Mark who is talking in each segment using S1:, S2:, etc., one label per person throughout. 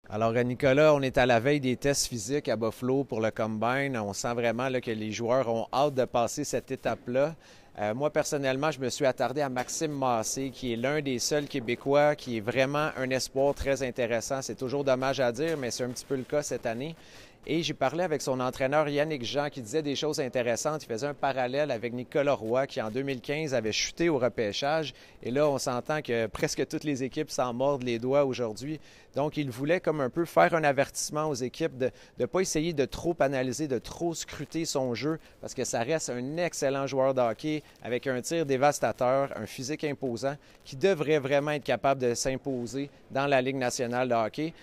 S1: Alors, Nicolas, on est à la veille des tests physiques à Buffalo pour le Combine. On sent vraiment là, que les joueurs ont hâte de passer cette étape-là. Moi, personnellement, je me suis attardé à Maxime Massé, qui est l'un des seuls Québécois qui est vraiment un espoir très intéressant. C'est toujours dommage à dire, mais c'est un petit peu le cas cette année. Et j'ai parlé avec son entraîneur Yannick Jean qui disait des choses intéressantes. Il faisait un parallèle avec Nicolas Roy qui en 2015 avait chuté au repêchage. Et là, on s'entend que presque toutes les équipes s'en mordent les doigts aujourd'hui. Donc, il voulait comme un peu faire un avertissement aux équipes de ne pas essayer de trop analyser, de trop scruter son jeu parce que ça reste un excellent joueur de hockey avec un tir dévastateur, un physique imposant qui devrait vraiment être capable de s'imposer dans la Ligue nationale de hockey.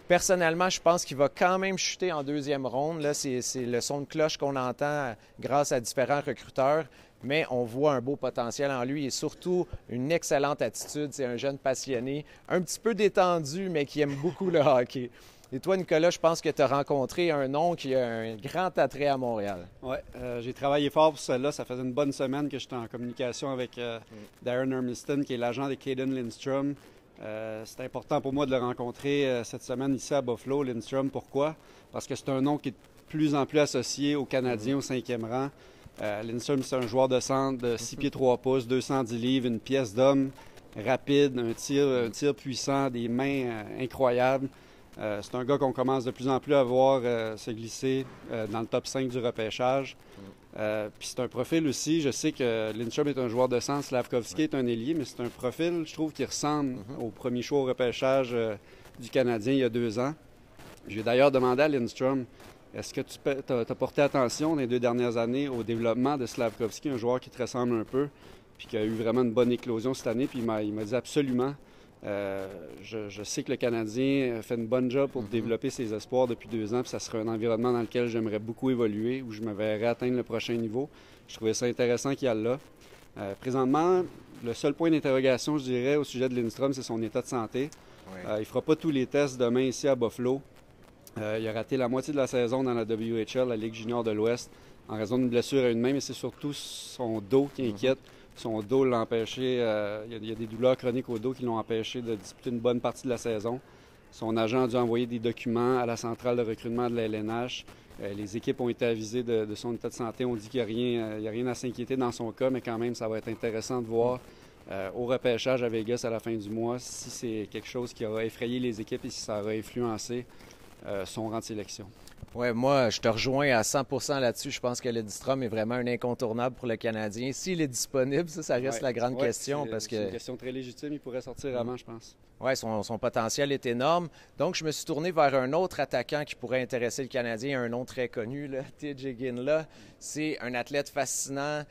S1: Personnellement, je pense qu'il va quand même chuter en deuxième ronde. Là, c'est le son de cloche qu'on entend grâce à différents recruteurs, mais on voit un beau potentiel en lui et surtout une excellente attitude. C'est un jeune passionné, un petit peu détendu, mais qui aime beaucoup le hockey. Et toi, Nicolas, je pense que tu as rencontré un nom qui a un grand attrait à Montréal.
S2: Oui, j'ai travaillé fort pour celle-là. Ça faisait une bonne semaine que j'étais en communication avec Darren Hermiston, qui est l'agent de Caden Lindstrom. C'est important pour moi de le rencontrer cette semaine ici à Buffalo, Lindstrom. Pourquoi? Parce que c'est un nom qui est de plus en plus associé aux Canadiens au cinquième rang. Lindstrom, c'est un joueur de centre de 6 pieds 3 pouces, 210 livres, une pièce d'homme, rapide, un tir puissant, des mains incroyables. C'est un gars qu'on commence de plus en plus à voir se glisser dans le top 5 du repêchage. Puis c'est un profil aussi, je sais que Lindstrom est un joueur de centre, Slavkovski est un ailier, mais c'est un profil, je trouve, qui ressemble au premier choix au repêchage du Canadien il y a 2 ans. J'ai d'ailleurs demandé à Lindstrom, est-ce que tu as porté attention dans les 2 dernières années au développement de Slavkovski, un joueur qui te ressemble un peu, puis qui a eu vraiment une bonne éclosion cette année, puis il m'a dit absolument. Je sais que le Canadien fait une bonne job pour développer ses espoirs depuis 2 ans, puis ça serait un environnement dans lequel j'aimerais beaucoup évoluer, où je me verrais atteindre le prochain niveau. Je trouvais ça intéressant qu'il y a là. Présentement, le seul point d'interrogation, je dirais, au sujet de Lindstrom, c'est son état de santé.
S1: Oui.
S2: Il ne fera pas tous les tests demain ici à Buffalo. Il a raté la moitié de la saison dans la WHL, la Ligue junior de l'Ouest, en raison d'une blessure à une main, mais c'est surtout son dos qui inquiète. Son dos l'a empêché, il y a des douleurs chroniques au dos qui l'ont empêché de disputer une bonne partie de la saison. Son agent a dû envoyer des documents à la centrale de recrutement de la LNH. Les équipes ont été avisées de son état de santé. On dit qu'il n'y a rien à s'inquiéter dans son cas, mais quand même, ça va être intéressant de voir au repêchage à Vegas à la fin du mois si c'est quelque chose qui aura effrayé les équipes et si ça aura influencé son rang de sélection.
S1: Oui, moi, je te rejoins à 100% là-dessus. Je pense que Lindstrom est vraiment un incontournable pour le Canadien. S'il est disponible, ça reste la grande question. Parce que
S2: c'est une question très légitime. Il pourrait sortir avant, je pense.
S1: Oui, son potentiel est énorme. Donc, je me suis tourné vers un autre attaquant qui pourrait intéresser le Canadien, un nom très connu, TJ Ginla. C'est un athlète fascinant,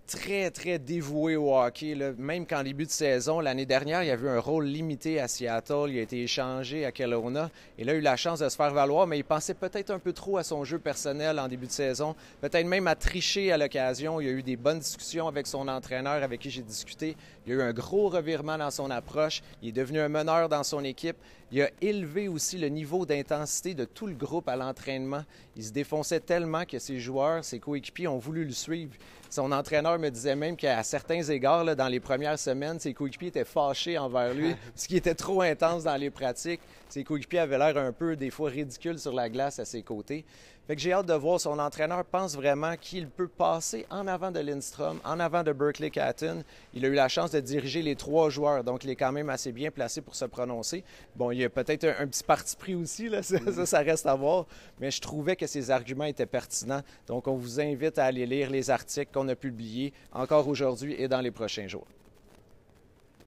S1: très, très dévoué au hockey. Là. Même qu'en début de saison, l'année dernière, il a eu un rôle limité à Seattle. Il a été échangé à Kelowna. Et là, il a eu la chance de se faire valoir, mais il pensait peut-être un peu trop à son jeu personnel en début de saison. Peut-être même à tricher à l'occasion. Il y a eu des bonnes discussions avec son entraîneur avec qui j'ai discuté. Il y a eu un gros revirement dans son approche. Il est devenu un meneur dans son équipe. Il a élevé aussi le niveau d'intensité de tout le groupe à l'entraînement. Il se défonçait tellement que ses joueurs, ses coéquipiers ont voulu le suivre. Son entraîneur me disait même qu'à certains égards, là, dans les premières semaines, ses coéquipiers étaient fâchés envers lui, ce qui était trop intense dans les pratiques. Ses coéquipiers avaient l'air un peu, des fois, ridicules sur la glace à ses côtés. Fait que j'ai hâte de voir. Son entraîneur pense vraiment qu'il peut passer en avant de Lindstrom, en avant de Berkeley Catton. Il a eu la chance de diriger les 3 joueurs, donc il est quand même assez bien placé pour se prononcer. Bon, il y a peut-être un petit parti pris aussi, là, ça reste à voir, mais je trouvais que ses arguments étaient pertinents. Donc, on vous invite à aller lire les articles qu'on a publiés encore aujourd'hui et dans les prochains jours.